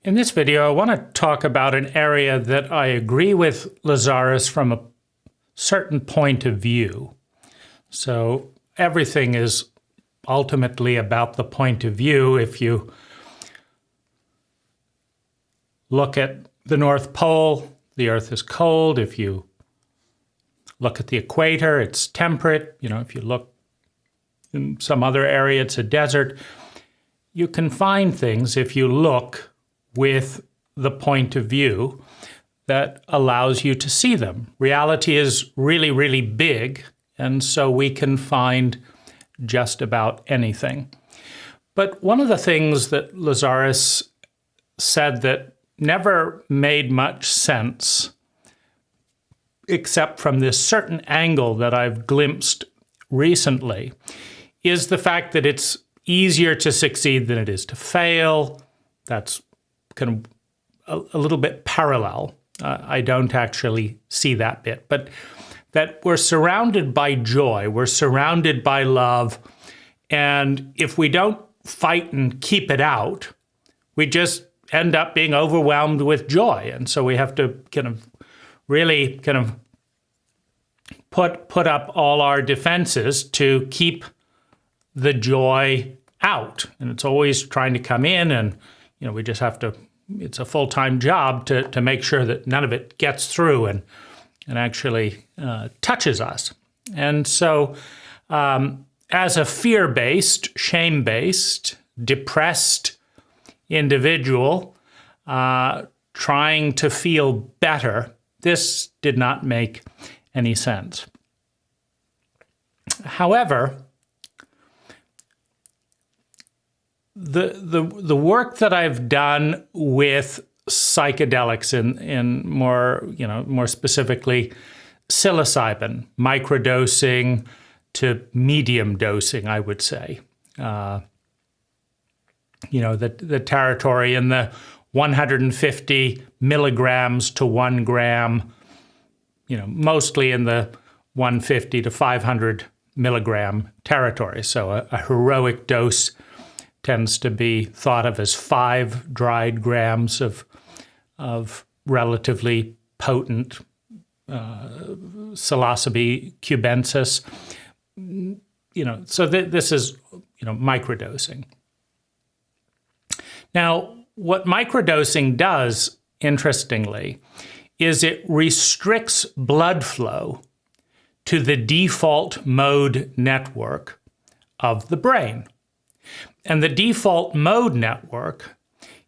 In this video, I want to talk about an area that I agree with Lazaris from a certain point of view. So everything is ultimately about the point of view. If you look at the North Pole, the Earth is cold. If you look at the equator, it's temperate. If you look in some other area, it's a desert. You can find things if you look with the point of view that allows you to see them. Reality is really, really big, and so we can find just about anything. But one of the things that Lazaris said that never made much sense, except from this certain angle that I've glimpsed recently, is the fact that it's easier to succeed than it is to fail. That's kind of a little bit parallel. I don't actually see that bit, but that we're surrounded by joy, we're surrounded by love, and if we don't fight and keep it out, we just end up being overwhelmed with joy. And so we have to really put up all our defenses to keep the joy out. And it's always trying to come in, and we just have to, it's a full-time job to make sure that none of it gets through and actually touches us. And so as a fear-based, shame-based, depressed individual trying to feel better, this did not make any sense. However, the work that I've done with psychedelics in more specifically psilocybin, microdosing to medium dosing, I would say. The territory in the 150 milligrams to 1 gram, mostly in the 150 to 500 milligram territory. So a heroic dose tends to be thought of as 5 dried grams of relatively potent psilocybe cubensis. So this is microdosing. Now, what microdosing does, interestingly, is it restricts blood flow to the default mode network of the brain. And the default mode network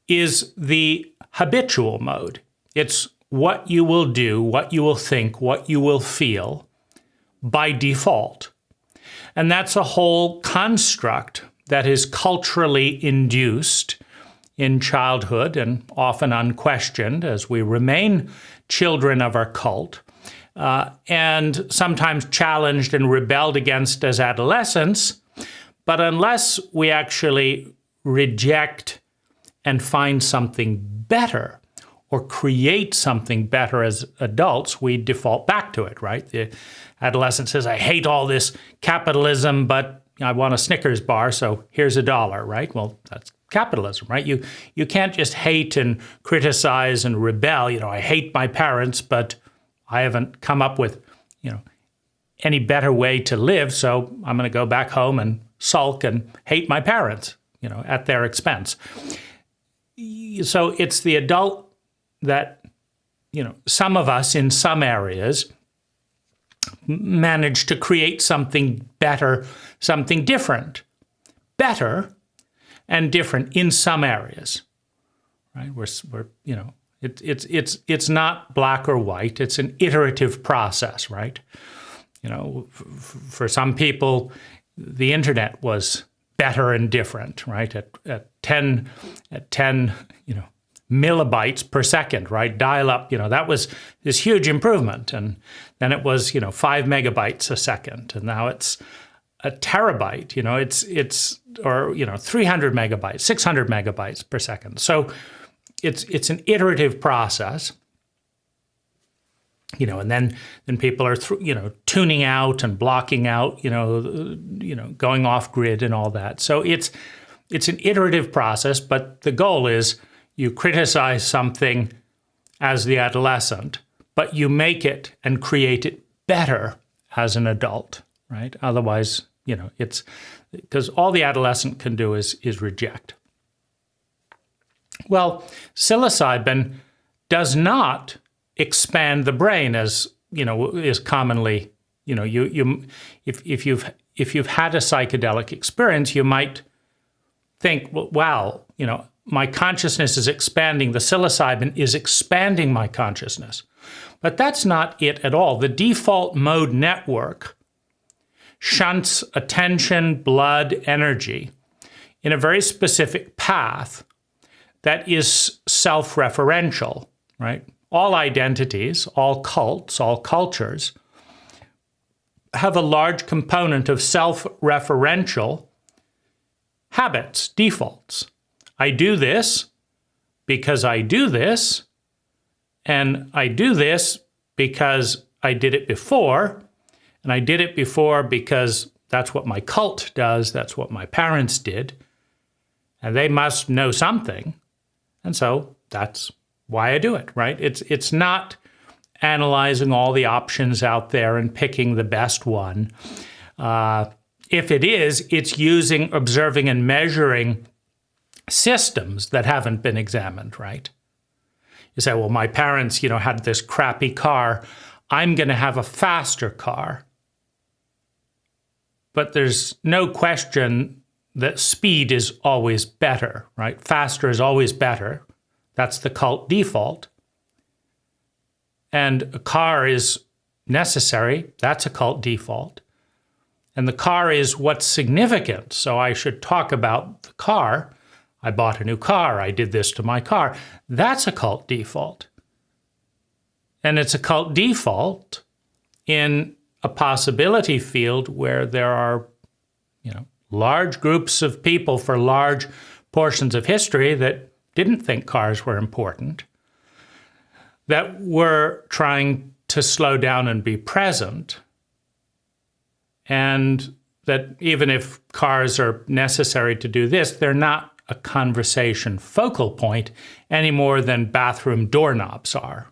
is the habitual mode. It's what you will do, what you will think, what you will feel by default. And that's a whole construct that is culturally induced in childhood and often unquestioned as we remain children of our cult, and sometimes challenged and rebelled against as adolescents. But unless we actually reject and find something better or create something better as adults, we default back to it, right? The adolescent says, I hate all this capitalism, but I want a Snickers bar, so here's $1, right? Well, that's capitalism, right? You can't just hate and criticize and rebel. I hate my parents, but I haven't come up with, any better way to live, so I'm going to go back home and sulk and hate my parents, at their expense. So it's the adult that, some of us in some areas manage to create something better, something different, better and different in some areas, right? We're it's not black or white. It's an iterative process, right? For some people, the internet was better and different, right? At 10 millibytes per second, right? Dial up, that was this huge improvement. And then it was, 5 megabytes a second. And now it's a terabyte, it's 300 megabytes, 600 megabytes per second. So it's an iterative process. And then people are, tuning out and blocking out, going off grid and all that. So it's an iterative process, but the goal is, you criticize something as the adolescent, but you make it and create it better as an adult, right? Otherwise, it's because all the adolescent can do is reject. Well, psilocybin does not expand the brain as, is commonly, if you've had a psychedelic experience, you might think, well, wow, my consciousness is expanding. The psilocybin is expanding my consciousness. But that's not it at all. The default mode network shunts attention, blood, energy in a very specific path that is self-referential, right? All identities, all cults, all cultures have a large component of self-referential habits, defaults. I do this because I do this, and I do this because I did it before, and I did it before because that's what my cult does, that's what my parents did, and they must know something, and so that's why I do it, right? It's not analyzing all the options out there and picking the best one. If it is, it's using, observing, and measuring systems that haven't been examined, right? You say, well, my parents, had this crappy car. I'm going to have a faster car. But there's no question that speed is always better, right? Faster is always better. That's the cult default. And a car is necessary. That's a cult default. And the car is what's significant. So I should talk about the car. I bought a new car. I did this to my car. That's a cult default. And it's a cult default in a possibility field where there are, large groups of people for large portions of history that didn't think cars were important, that were trying to slow down and be present, and that even if cars are necessary to do this, they're not a conversation focal point any more than bathroom doorknobs are.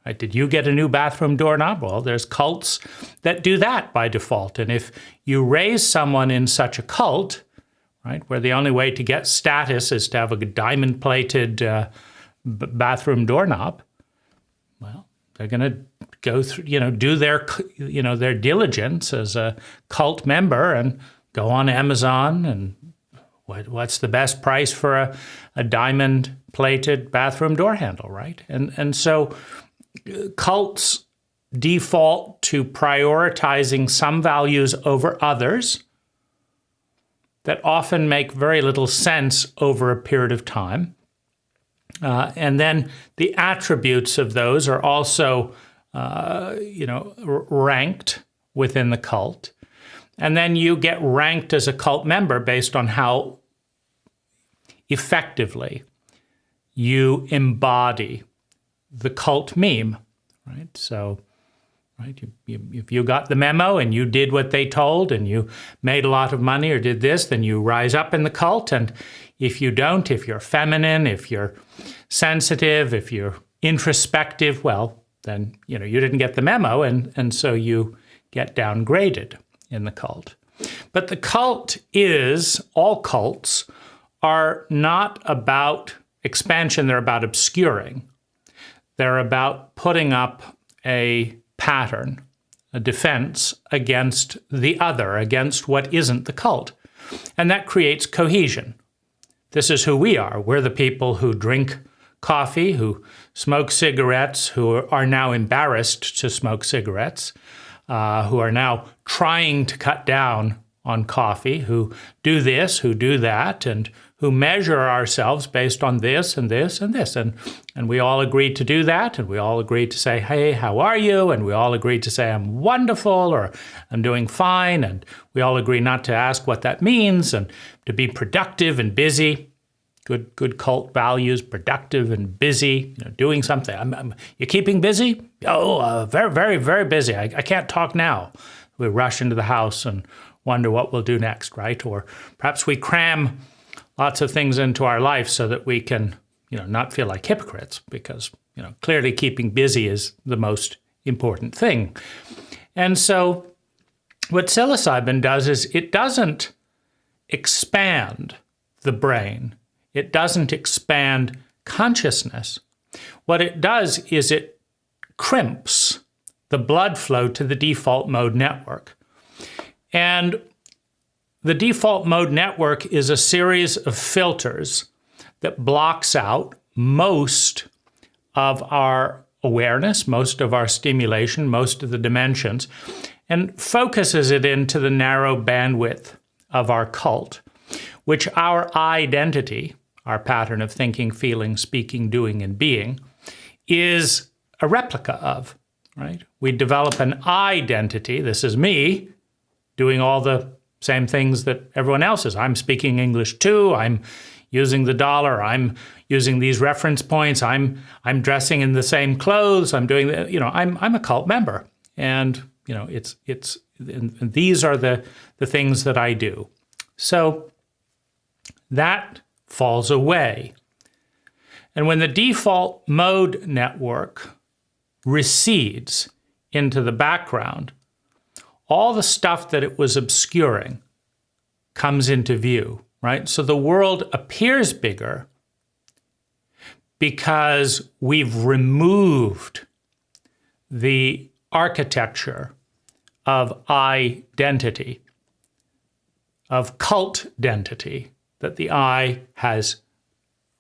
Right? Did you get a new bathroom doorknob? Well, there's cults that do that by default. And if you raise someone in such a cult, right, where the only way to get status is to have a diamond-plated bathroom doorknob, well, they're going to go through, do their diligence as a cult member and go on Amazon and what's the best price for a diamond-plated bathroom door handle, right? And so cults default to prioritizing some values over others that often make very little sense over a period of time. And then the attributes of those are also, ranked within the cult. And then you get ranked as a cult member based on how effectively you embody the cult meme, right? So, right, if you got the memo and you did what they told and you made a lot of money or did this, then you rise up in the cult. And if you don't, if you're feminine, if you're sensitive, if you're introspective, well, then, you didn't get the memo, and so you get downgraded in the cult. But the cult all cults are not about expansion, they're about obscuring. They're about putting up a pattern, a defense against the other, against what isn't the cult. And that creates cohesion. This is who we are. We're the people who drink coffee, who smoke cigarettes, who are now embarrassed to smoke cigarettes, who are now trying to cut down on coffee, who do this, who do that, and who measure ourselves based on this and this and this. And we all agreed to do that, and we all agreed to say, hey, how are you? And we all agreed to say, I'm wonderful, or I'm doing fine. And we all agree not to ask what that means, and to be productive and busy. Good cult values, productive and busy, doing something. You're keeping busy? Oh, very, very, very busy. I can't talk now. We rush into the house and wonder what we'll do next, right? Or perhaps we cram lots of things into our life so that we can not feel like hypocrites, because, clearly keeping busy is the most important thing. And so what psilocybin does is it doesn't expand the brain. It doesn't expand consciousness. What it does is it crimps the blood flow to the default mode network. And the default mode network is a series of filters that blocks out most of our awareness, most of our stimulation, most of the dimensions, and focuses it into the narrow bandwidth of our cult, which our identity, our pattern of thinking, feeling, speaking, doing, and being, is a replica of, right? We develop an identity. This is me doing all the same things that everyone else is. I'm speaking English too. I'm using the dollar. I'm using these reference points. I'm dressing in the same clothes. I'm doing the, I'm a cult member, and and these are the things that I do. So that falls away. And when the default mode network recedes into the background, all the stuff that it was obscuring comes into view, right? So the world appears bigger because we've removed the architecture of identity, of cult identity that the I has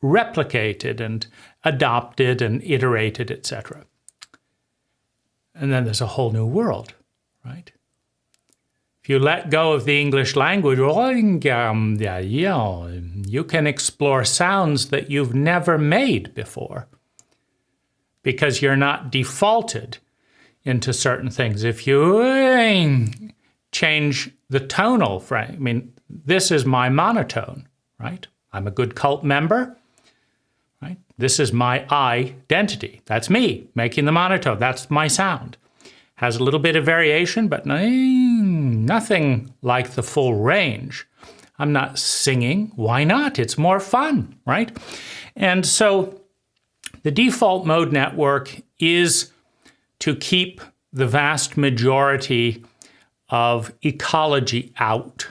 replicated and adopted and iterated, etc. And then there's a whole new world, right? If you let go of the English language, you can explore sounds that you've never made before because you're not defaulted into certain things. If you change the tonal frame, this is my monotone, right? I'm a good cult member, right? This is my identity. That's me making the monotone. That's my sound. Has a little bit of variation, but nothing like the full range. I'm not singing. Why not? It's more fun, right? And so the default mode network is to keep the vast majority of ecology out.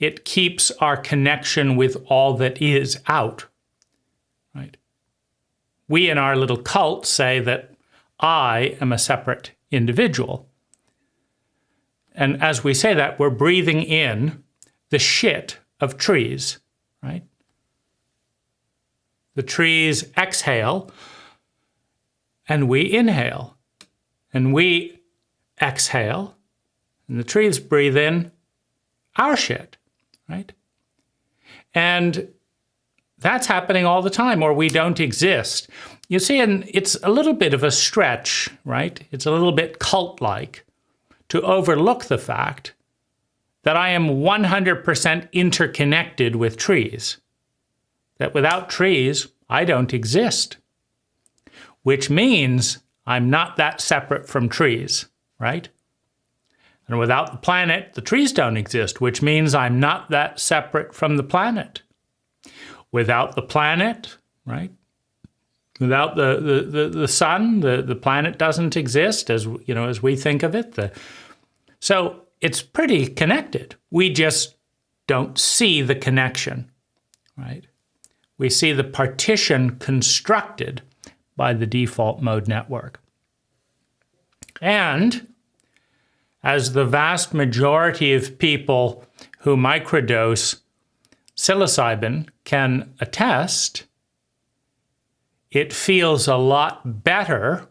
It keeps our connection with all that is out, right? We in our little cult say that I am a separate individual. And as we say that, we're breathing in the shit of trees, right? The trees exhale, and we inhale. And we exhale, and the trees breathe in our shit, right? And that's happening all the time, or we don't exist. You see, and it's a little bit of a stretch, right? It's a little bit cult-like to overlook the fact that I am 100% interconnected with trees. That without trees, I don't exist. Which means I'm not that separate from trees, right? And without the planet, the trees don't exist, which means I'm not that separate from the planet. Without the planet, right? Without the sun, the planet doesn't exist as we think of it. So it's pretty connected. We just don't see the connection, right? We see the partition constructed by the default mode network. And as the vast majority of people who microdose psilocybin can attest, it feels a lot better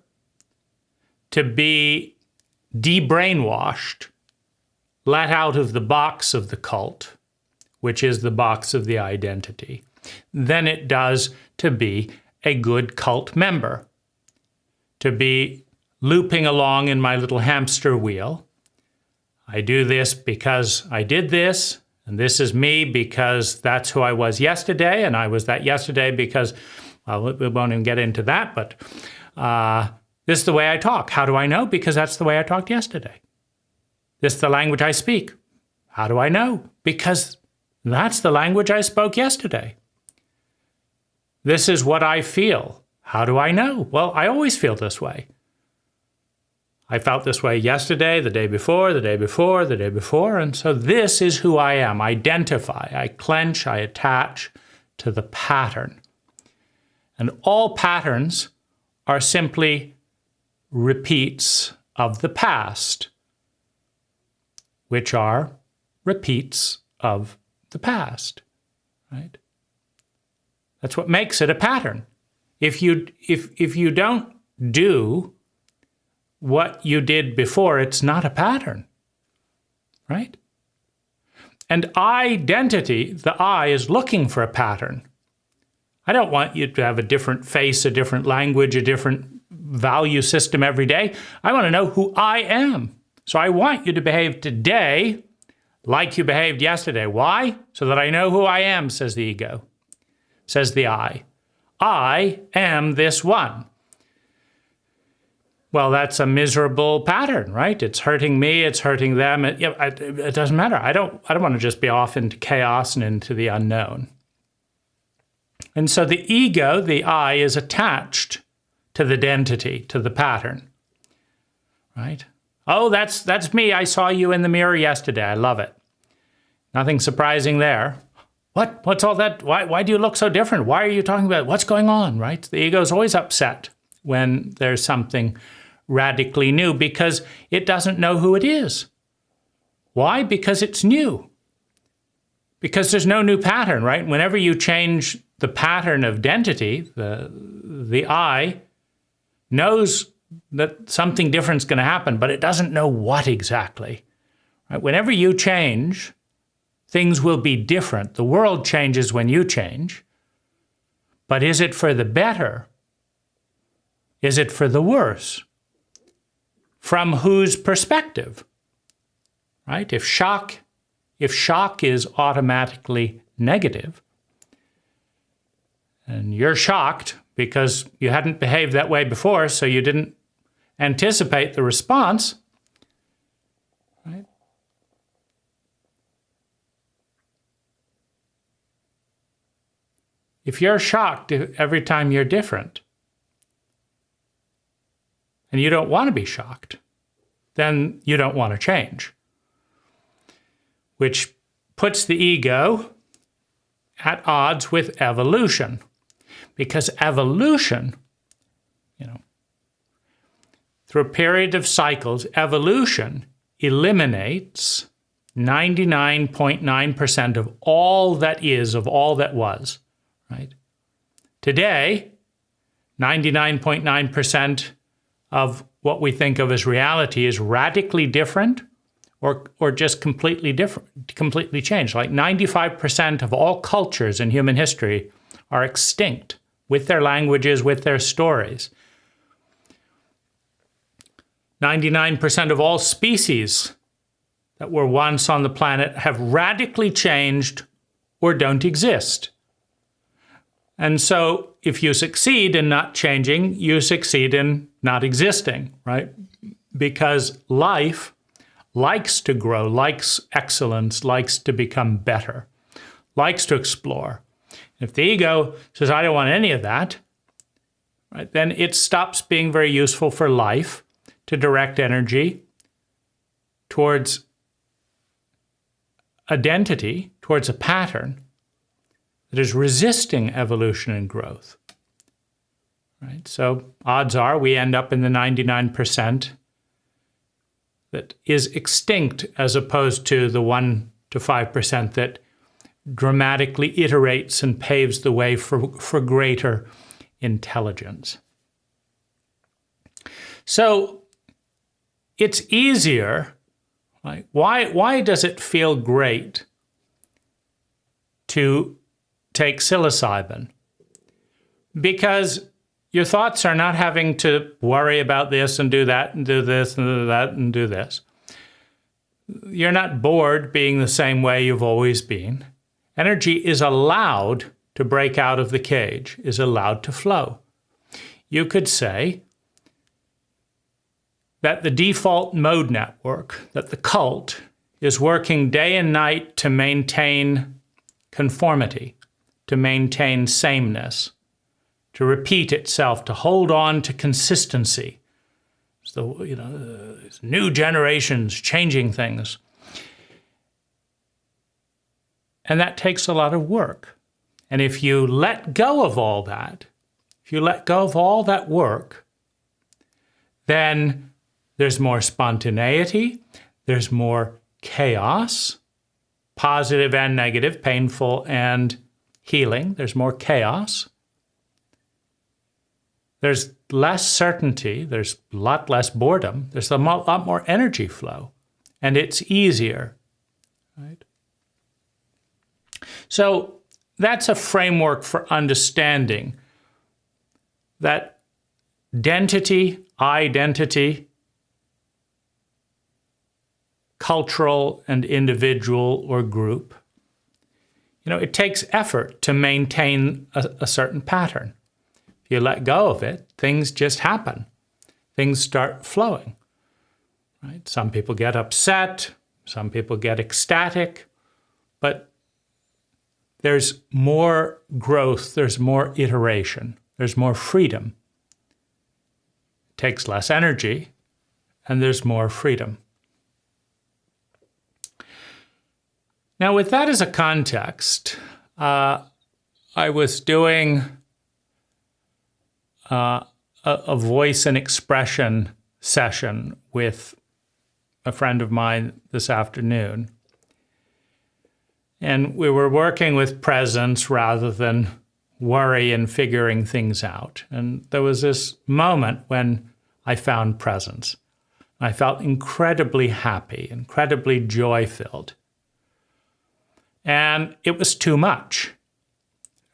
to be de-brainwashed, let out of the box of the cult, which is the box of the identity, than it does to be a good cult member, to be looping along in my little hamster wheel. I do this because I did this, and this is me because that's who I was yesterday, and I was that yesterday because, well, we won't even get into that, but this is the way I talk. How do I know? Because that's the way I talked yesterday. This is the language I speak. How do I know? Because that's the language I spoke yesterday. This is what I feel. How do I know? Well, I always feel this way. I felt this way yesterday, the day before, the day before, the day before, and so this is who I am. Identify, I clench, I attach to the pattern. And all patterns are simply repeats of the past, which are repeats of the past, right? That's what makes it a pattern. If you don't do what you did before, it's not a pattern, right? And identity, the I, is looking for a pattern. I don't want you to have a different face, a different language, a different value system every day. I want to know who I am. So I want you to behave today like you behaved yesterday. Why? So that I know who I am, says the ego, says the I. I am this one. Well, that's a miserable pattern, right? It's hurting me, it's hurting them. It doesn't matter. I don't want to just be off into chaos and into the unknown. And so the ego, the I, is attached to the identity, to the pattern, right? Oh, that's me. I saw you in the mirror yesterday. I love it. Nothing surprising there. What's all that? Why do you look so different? Why are you talking about it? What's going on, right? The ego is always upset when there's something radically new because it doesn't know who it is. Why? Because it's new. Because there's no new pattern, right? Whenever you change the pattern of identity, the I knows that something different is going to happen, but it doesn't know what exactly. Right? Whenever you change, things will be different. The world changes when you change. But is it for the better? Is it for the worse? From whose perspective? Right? If shock is automatically negative, and you're shocked because you hadn't behaved that way before, so you didn't anticipate the response, right? If you're shocked every time you're different, and you don't want to be shocked, then you don't want to change, which puts the ego at odds with evolution. Because evolution, through a period of cycles, evolution eliminates 99.9% of all that is, of all that was, right? Today, 99.9% of what we think of as reality is radically different or just completely different, completely changed. Like 95% of all cultures in human history are extinct with their languages, with their stories. 99% of all species that were once on the planet have radically changed or don't exist. And so if you succeed in not changing, you succeed in not existing, right? Because life likes to grow, likes excellence, likes to become better, likes to explore. If the ego says, I don't want any of that, right, then it stops being very useful for life to direct energy towards identity, towards a pattern that is resisting evolution and growth. Right? So odds are we end up in the 99% that is extinct as opposed to the 1 to 5% that dramatically iterates and paves the way for greater intelligence. So it's easier. Like, why does it feel great to take psilocybin? Because your thoughts are not having to worry about this and do that and do this and do that and do this. You're not bored being the same way you've always been. Energy is allowed to break out of the cage, is allowed to flow. You could say that the default mode network, that the cult, is working day and night to maintain conformity, to maintain sameness, to repeat itself, to hold on to consistency. So, new generations changing things. And that takes a lot of work. And if you let go of all that, then there's more spontaneity, there's more chaos, positive and negative, painful and healing. There's more chaos. There's less certainty. There's a lot less boredom. There's a lot more energy flow. And it's easier, right? So that's a framework for understanding that identity, cultural and individual or group, it takes effort to maintain a certain pattern. If you let go of it, things just happen. Things start flowing, right? Some people get upset, some people get ecstatic, but there's more growth, there's more iteration, there's more freedom. It takes less energy, and there's more freedom. Now, with that as a context, I was doing a voice and expression session with a friend of mine this afternoon. And we were working with presence rather than worry and figuring things out. And there was this moment when I found presence. I felt incredibly happy, incredibly joy-filled. And it was too much,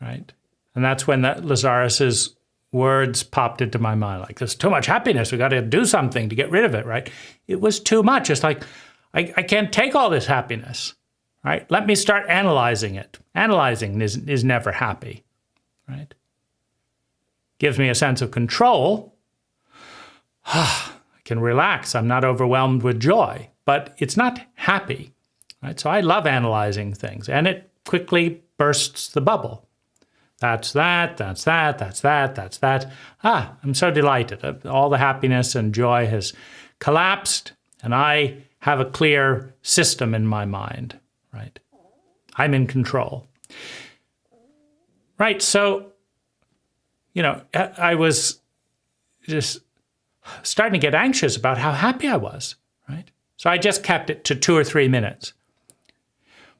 right? And that's when Lazaris's words popped into my mind, like, there's too much happiness. We got to do something to get rid of it, right? It was too much. It's like, I can't take all this happiness, right? Let me start analyzing it. Analyzing is never happy, right? Gives me a sense of control. I can relax. I'm not overwhelmed with joy, but it's not happy. Right? So I love analyzing things, and it quickly bursts the bubble. That's that, that's that, that's that, that's that. I'm so delighted. All the happiness and joy has collapsed, and I have a clear system in my mind, right? I'm in control. Right, so, I was just starting to get anxious about how happy I was, right? So I just kept it to 2 or 3 minutes.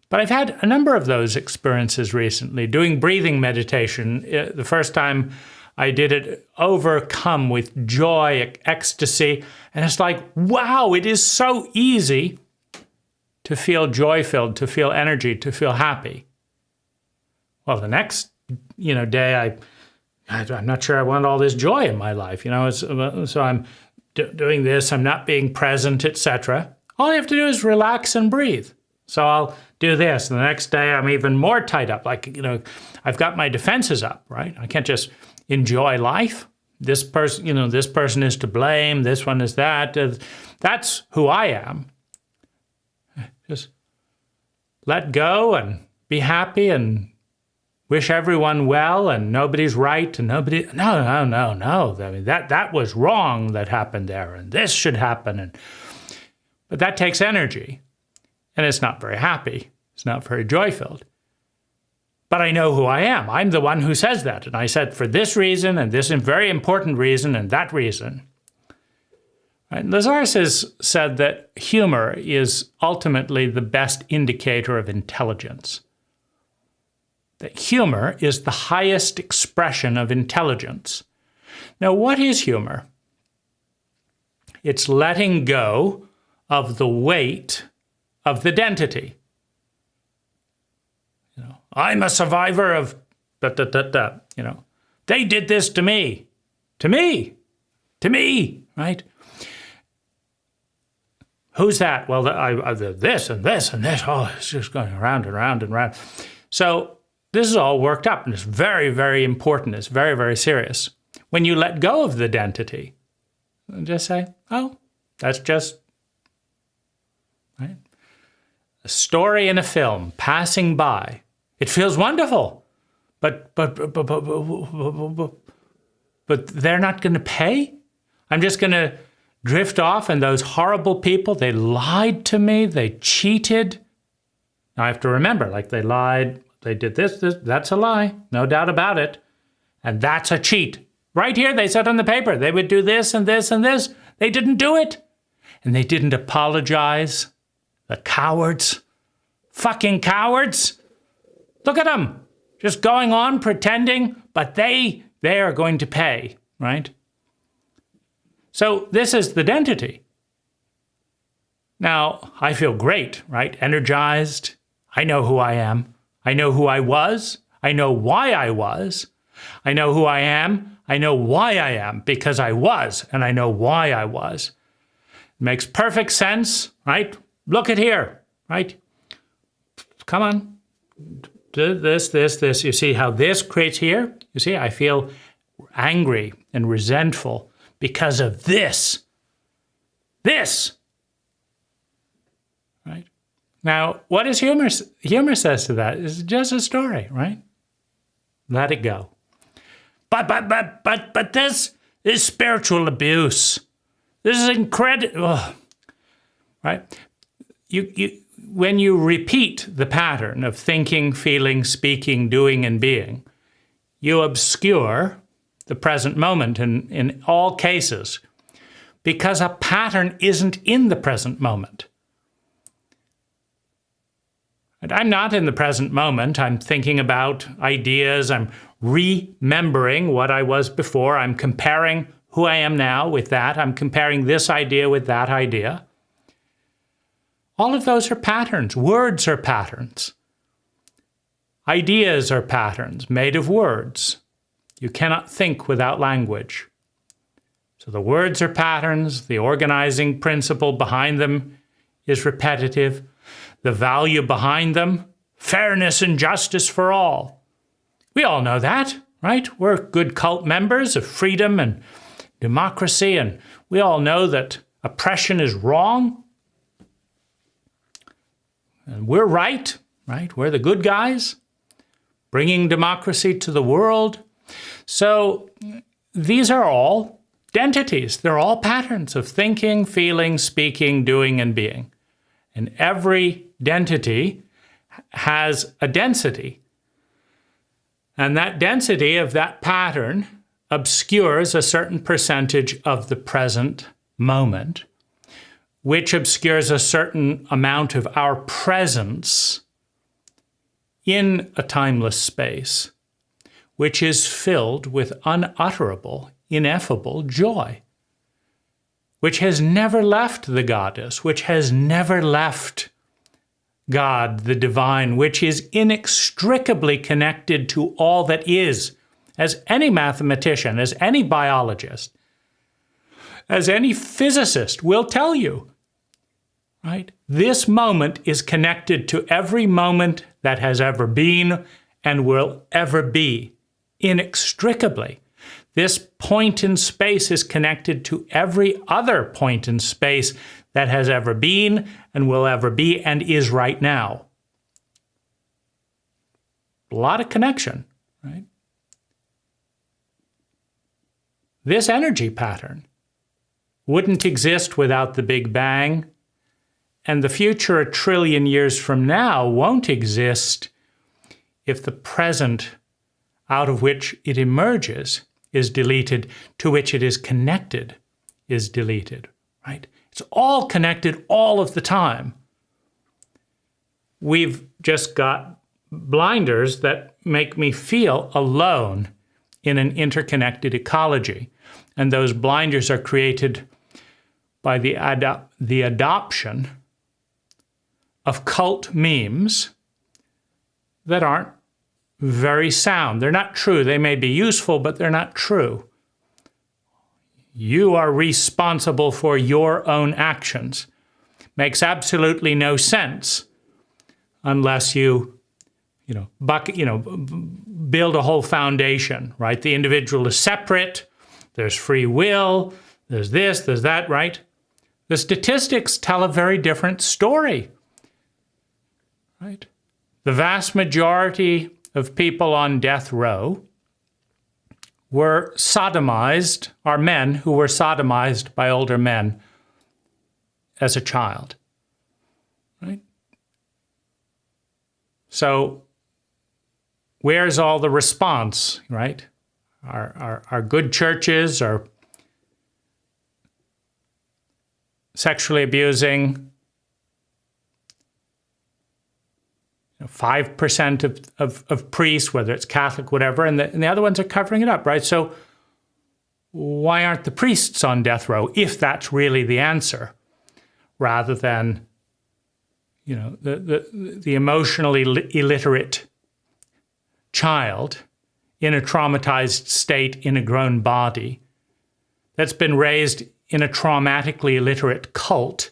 But I've had a number of those experiences recently, doing breathing meditation. The first time I did it, overcome with joy, ecstasy. And it's like, wow, it is so easy to feel joy-filled, to feel energy, to feel happy. Well, the next, day, I'm not sure I want all this joy in my life. So I'm doing this, I'm not being present, etc. All I have to do is relax and breathe. So I'll do this. And the next day, I'm even more tied up. Like, I've got my defenses up, right? I can't just enjoy life. This person, this person is to blame. This one is that. That's who I am. Just let go and be happy and wish everyone well, and nobody's right and nobody. No. I mean, that was wrong that happened there, and this should happen. But that takes energy. And it's not very happy. It's not very joy-filled. But I know who I am. I'm the one who says that. And I said, for this reason, and this very important reason, and that reason. Right? Lazaris has said that humor is ultimately the best indicator of intelligence. That humor is the highest expression of intelligence. Now, what is humor? It's letting go of the weight of the identity. I'm a survivor of they did this to me, right? Who's that? Well, this and this and this. Oh, it's just going around and round and round. So this is all worked up, and it's very, very important. It's very, very serious. When you let go of the identity, just say, oh, that's just, right? A story in a film passing by. It feels wonderful, but they're not going to pay? I'm just going to drift off, and those horrible people, they lied to me, they cheated. Now I have to remember, like, they lied, they did this, that's a lie, no doubt about it. And that's a cheat. Right here, they said on the paper, they would do this and this and this. They didn't do it. And they didn't apologize. The cowards. Fucking cowards. Look at them. Just going on pretending, but they are going to pay, right? So this is the identity. Now, I feel great, right? Energized. I know who I am. I know who I was. I know why I was. I know who I am. I know why I am, because I was, and I know why I was. It makes perfect sense, right? Look at here, right? Come on. This. You see how this creates here? You see, I feel angry and resentful because of this. This. Right? Now, what is humor? Humor says to that is just a story, right? Let it go. But this is spiritual abuse. This is incredible, right? When you repeat the pattern of thinking, feeling, speaking, doing, and being, you obscure the present moment in all cases, because a pattern isn't in the present moment. And I'm not in the present moment. I'm thinking about ideas. I'm remembering what I was before. I'm comparing who I am now with that. I'm comparing this idea with that idea. All of those are patterns. Words are patterns. Ideas are patterns made of words. You cannot think without language. So the words are patterns. The organizing principle behind them is repetitive. The value behind them, fairness and justice for all. We all know that, right? We're good cult members of freedom and democracy, and we all know that oppression is wrong. And we're right? We're the good guys, bringing democracy to the world. So these are all identities. They're all patterns of thinking, feeling, speaking, doing, and being. And every identity has a density. And that density of that pattern obscures a certain percentage of the present moment, which obscures a certain amount of our presence in a timeless space, which is filled with unutterable, ineffable joy, which has never left the goddess, which has never left God, the divine, which is inextricably connected to all that is, as any mathematician, as any biologist, as any physicist will tell you, right? This moment is connected to every moment that has ever been and will ever be, inextricably. This point in space is connected to every other point in space that has ever been and will ever be and is right now. A lot of connection, right? This energy pattern wouldn't exist without the Big Bang, and the future 1 trillion years from now won't exist if the present out of which it emerges is deleted, to which it is connected is deleted, right? It's all connected all of the time. We've just got blinders that make me feel alone in an interconnected ecology. And those blinders are created by the adoption of cult memes that aren't very sound. They're not true. They may be useful, but they're not true. You are responsible for your own actions. Makes absolutely no sense unless you build a whole foundation, right? The individual is separate. There's free will. There's this, there's that, right? The statistics tell a very different story, right? The vast majority of people on death row were sodomized, are men who were sodomized by older men as a child, right? So where's all the response, right? Our good churches are sexually abusing 5% of priests, whether it's Catholic, whatever, and the other ones are covering it up, right? So why aren't the priests on death row, if that's really the answer, rather than, the emotionally illiterate child in a traumatized state in a grown body that's been raised in a traumatically illiterate cult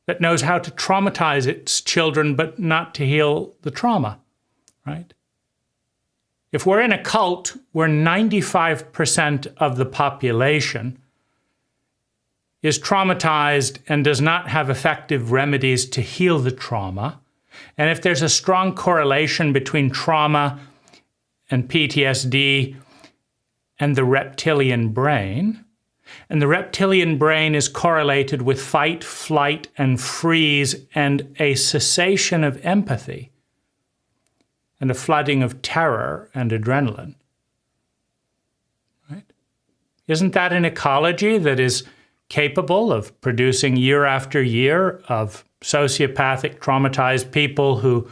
that knows how to traumatize its children but not to heal the trauma, right? If we're in a cult where 95% of the population is traumatized and does not have effective remedies to heal the trauma, and if there's a strong correlation between trauma and PTSD and the reptilian brain, and the reptilian brain is correlated with fight, flight, and freeze, and a cessation of empathy, and a flooding of terror and adrenaline. Right? Isn't that an ecology that is capable of producing year after year of sociopathic, traumatized people who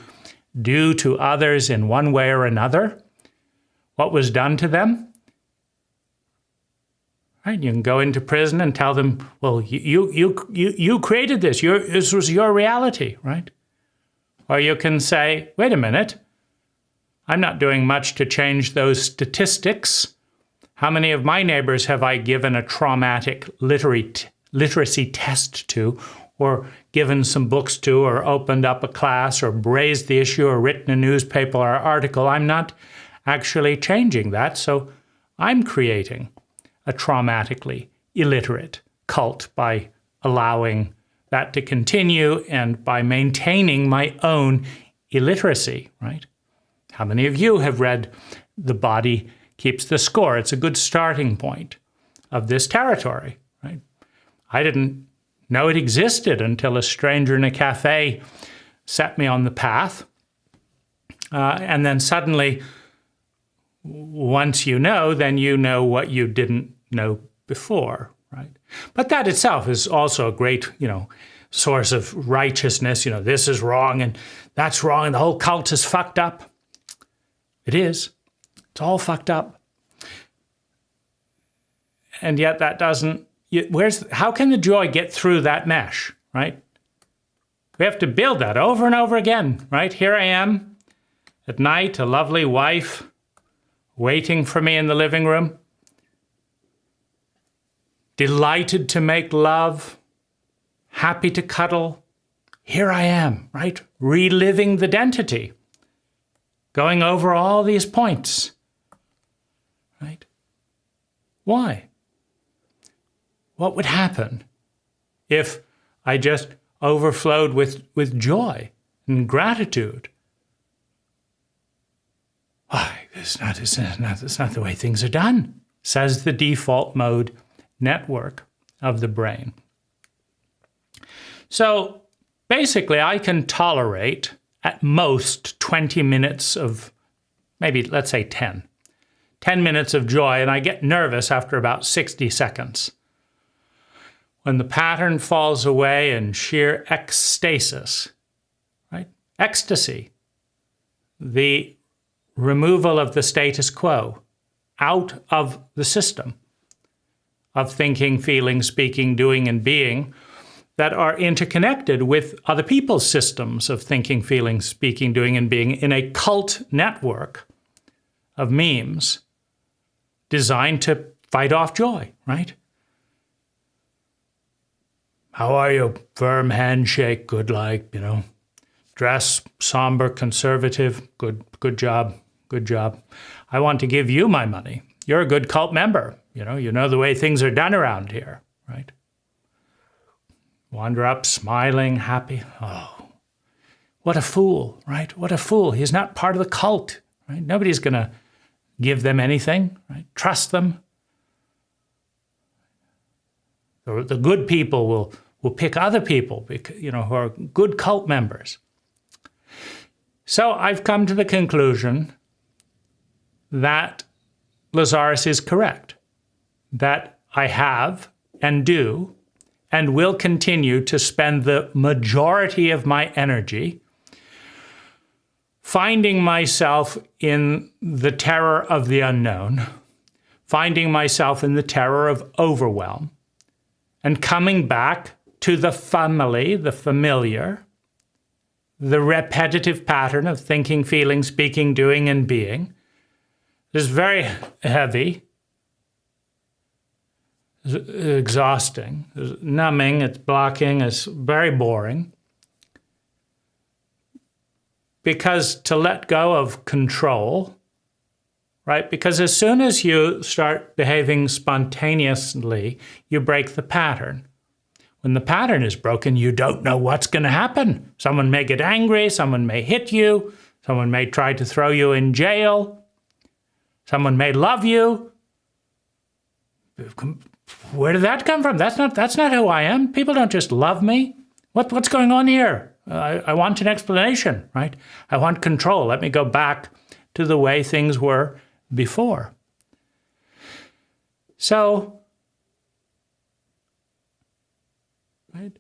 do to others in one way or another what was done to them? Right? You can go into prison and tell them, well, you created this. This was your reality, right? Or you can say, wait a minute, I'm not doing much to change those statistics. How many of my neighbors have I given a traumatic literacy test to, or given some books to, or opened up a class, or raised the issue, or written a newspaper or article? I'm not actually changing that, so I'm creating a traumatically illiterate cult by allowing that to continue and by maintaining my own illiteracy, right? How many of you have read The Body Keeps the Score? It's a good starting point of this territory, right? I didn't know it existed until a stranger in a cafe set me on the path. And then suddenly, once you know, then you know what you didn't know before, right? But that itself is also a great, source of righteousness. This is wrong and that's wrong and the whole cult is fucked up. It is. It's all fucked up. And yet that doesn't, how can the joy get through that mesh, right? We have to build that over and over again, right? Here I am at night, a lovely wife waiting for me in the living room, delighted to make love, happy to cuddle. Here I am, right? Reliving the identity, going over all these points, right? Why? What would happen if I just overflowed with joy and gratitude? Why, it's not the way things are done, says the default mode network of the brain. So basically, I can tolerate at most 20 minutes of, maybe let's say 10 minutes of joy, and I get nervous after about 60 seconds. When the pattern falls away in sheer ecstasis, right? Ecstasy, the removal of the status quo out of the system of thinking, feeling, speaking, doing, and being that are interconnected with other people's systems of thinking, feeling, speaking, doing, and being in a cult network of memes designed to fight off joy, right? How are you? Firm handshake, good dress, somber, conservative, good job. I want to give you my money. You're a good cult member. You know the way things are done around here, right? Wander up, smiling, happy. Oh, What a fool, right? What a fool. He's not part of the cult, right? Nobody's going to give them anything, right? Trust them. The good people will pick other people, who are good cult members. So I've come to the conclusion that Lazaris is correct, that I have and do and will continue to spend the majority of my energy finding myself in the terror of the unknown, finding myself in the terror of overwhelm, and coming back to the family, the familiar, the repetitive pattern of thinking, feeling, speaking, doing, and being. It's very heavy, it's exhausting, it's numbing, it's blocking, it's very boring. Because to let go of control, right? Because as soon as you start behaving spontaneously, you break the pattern. When the pattern is broken, you don't know what's going to happen. Someone may get angry, someone may hit you, someone may try to throw you in jail, someone may love you. Where did that come from? That's not who I am. People don't just love me. What's going on here? I want an explanation, right? I want control. Let me go back to the way things were before. So, right?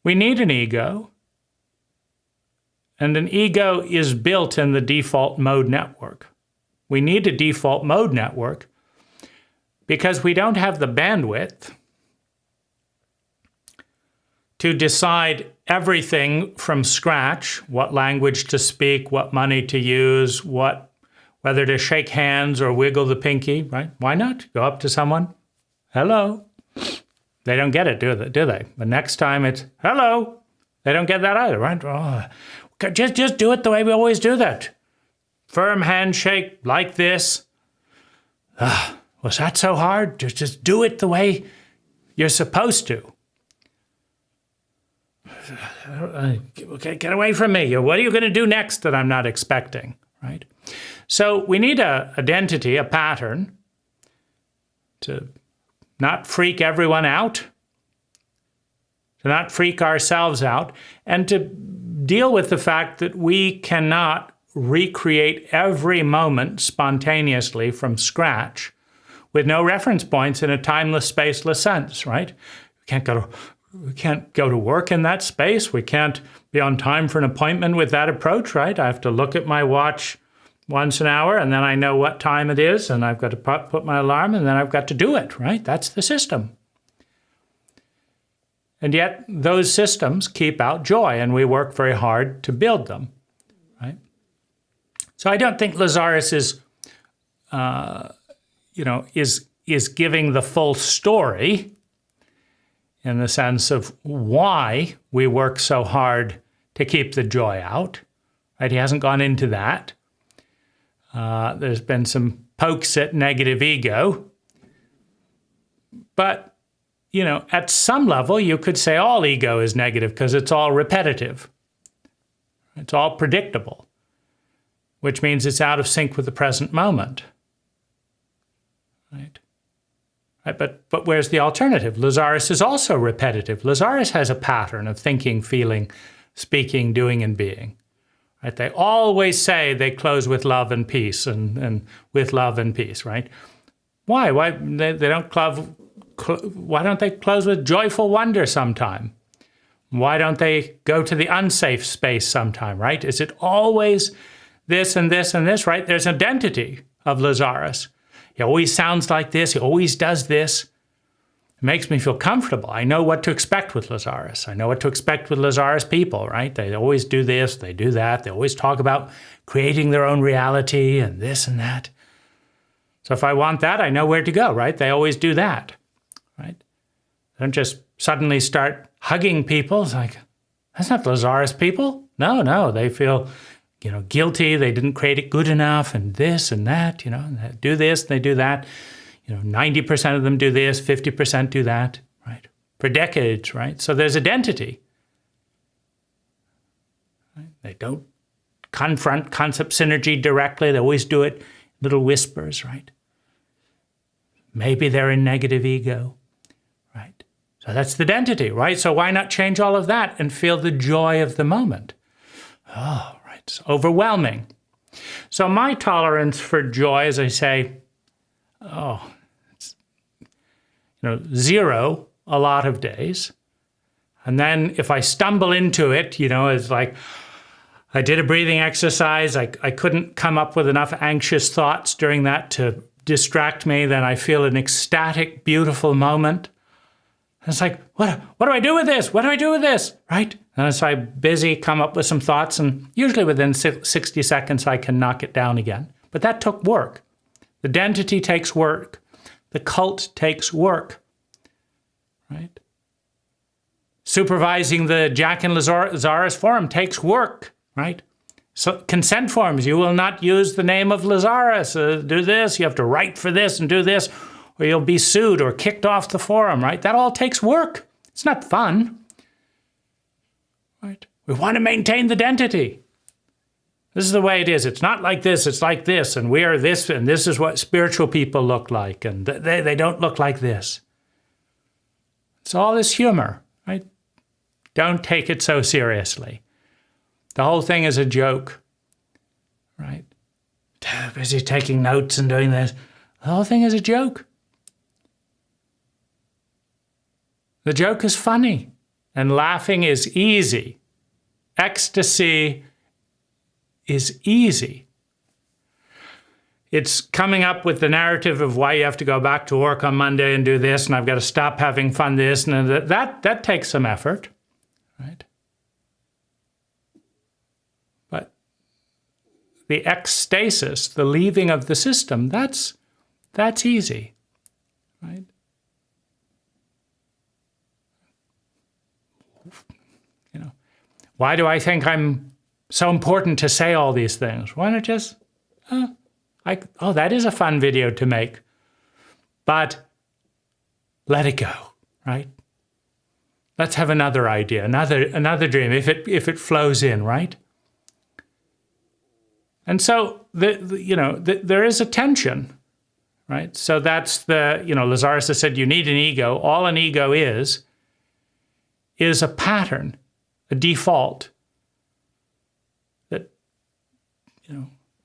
We need an ego, and an ego is built in the default mode network. We need a default mode network because we don't have the bandwidth to decide everything from scratch, what language to speak, what money to use, whether to shake hands or wiggle the pinky, right? Why not? Go up to someone, hello. They don't get it, do they? The next time it's, hello. They don't get that either, right? Oh, just do it the way we always do that. Firm handshake like this. Was that so hard? Just do it the way you're supposed to. Get away from me. What are you going to do next that I'm not expecting, right? So we need an identity, a pattern, to not freak everyone out, to not freak ourselves out, and to deal with the fact that we cannot recreate every moment spontaneously from scratch with no reference points in a timeless, spaceless sense, right? We can't go to work in that space. We can't be on time for an appointment with that approach, right? I have to look at my watch once an hour, and then I know what time it is, and I've got to put my alarm, and then I've got to do it, right? That's the system. And yet, those systems keep out joy, and we work very hard to build them, right? So I don't think Lazaris is giving the full story in the sense of why we work so hard to keep the joy out, right? He hasn't gone into that. There's been some pokes at negative ego. But, at some level, you could say all ego is negative because it's all repetitive. It's all predictable, which means it's out of sync with the present moment, right? But where's the alternative? Lazaris is also repetitive. Lazaris has a pattern of thinking, feeling, speaking, doing, and being. Right? They always say they close with love and peace, and with love and peace, right? Why? Why they don't why don't they close with joyful wonder sometime? Why don't they go to the unsafe space sometime, right? Is it always this and this and this, right? There's an identity of Lazaris. He always sounds like this. He always does this. It makes me feel comfortable. I know what to expect with Lazaris. I know what to expect with Lazaris people, right? They always do this, they do that. They always talk about creating their own reality and this and that. So if I want that, I know where to go, right? They always do that, right? They don't just suddenly start hugging people. It's like, that's not Lazaris people. No, they feel guilty, they didn't create it good enough, and this and that, they do this, they do that. 90% of them do this, 50% do that, right? For decades, right? So there's identity. They don't confront concept synergy directly. They always do it little whispers, right? Maybe they're in negative ego, right? So that's the identity, right? So why not change all of that and feel the joy of the moment? Oh, right, it's overwhelming. So my tolerance for joy, as I say, it's, 0 a lot of days. And then if I stumble into it, it's like I did a breathing exercise. I couldn't come up with enough anxious thoughts during that to distract me. Then I feel an ecstatic, beautiful moment. And it's like, what do I do with this? What do I do with this? Right? And so I'm busy, come up with some thoughts, and usually within 60 seconds, I can knock it down again. But that took work. The identity takes work. The cult takes work, right? Supervising the Jach and Lazaris forum takes work, right? So consent forms, you will not use the name of Lazaris, do this, you have to write for this and do this, or you'll be sued or kicked off the forum, right? That all takes work. It's not fun, right? We want to maintain the identity. This is the way it is. It's not like this, it's like this, and we are this, and this is what spiritual people look like, and they don't look like this. It's all this humor, right? Don't take it so seriously. The whole thing is a joke, right? Busy taking notes and doing this. The whole thing is a joke. The joke is funny, and laughing is easy. Ecstasy is easy. It's coming up with the narrative of why you have to go back to work on Monday and do this, and I've got to stop having fun this, and that takes some effort, right? But the ecstasis, the leaving of the system, that's easy, right? Why do I think I'm so important to say all these things? Why not just, that is a fun video to make, but let it go, right? Let's have another idea, another dream, if it flows in, right? And so there is a tension, right? So that's Lazaris has said you need an ego. All an ego is a pattern, a default. That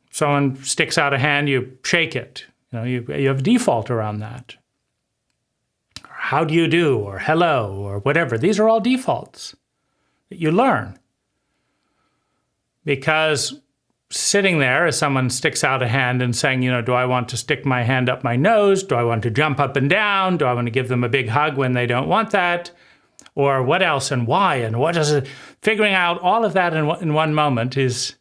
someone sticks out a hand, you shake it. You have a default around that. How do you do, or hello, or whatever. These are all defaults that you learn. Because sitting there as someone sticks out a hand and saying, do I want to stick my hand up my nose? Do I want to jump up and down? Do I want to give them a big hug when they don't want that? Or what else and why and what is it? Figuring out all of that in one moment is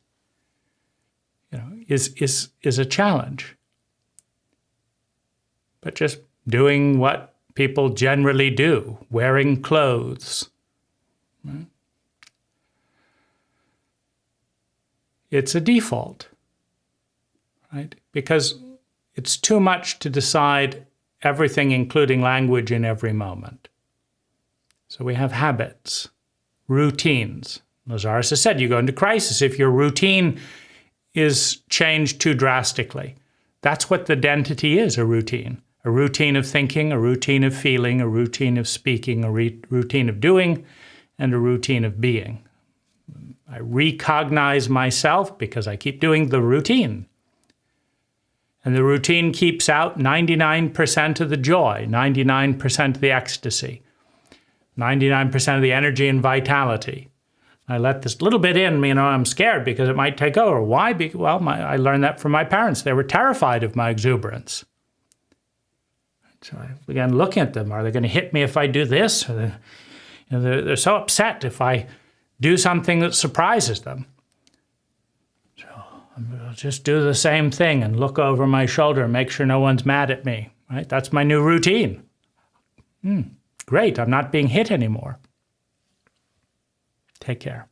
a challenge. But just doing what people generally do, wearing clothes, right? It's a default, right? Because it's too much to decide everything, including language, in every moment. So we have habits, routines. Lazaris has said you go into crisis if your routine is changed too drastically. That's what the identity is, a routine. A routine of thinking, a routine of feeling, a routine of speaking, a routine of doing, and a routine of being. I recognize myself because I keep doing the routine. And the routine keeps out 99% of the joy, 99% of the ecstasy, 99% of the energy and vitality. I let this little bit in, I'm scared because it might take over. Why? I learned that from my parents. They were terrified of my exuberance. So I began looking at them. Are they going to hit me if I do this? Or they're so upset if I do something that surprises them. So I'll just do the same thing and look over my shoulder and make sure no one's mad at me. Right? That's my new routine. Great, I'm not being hit anymore. Take care.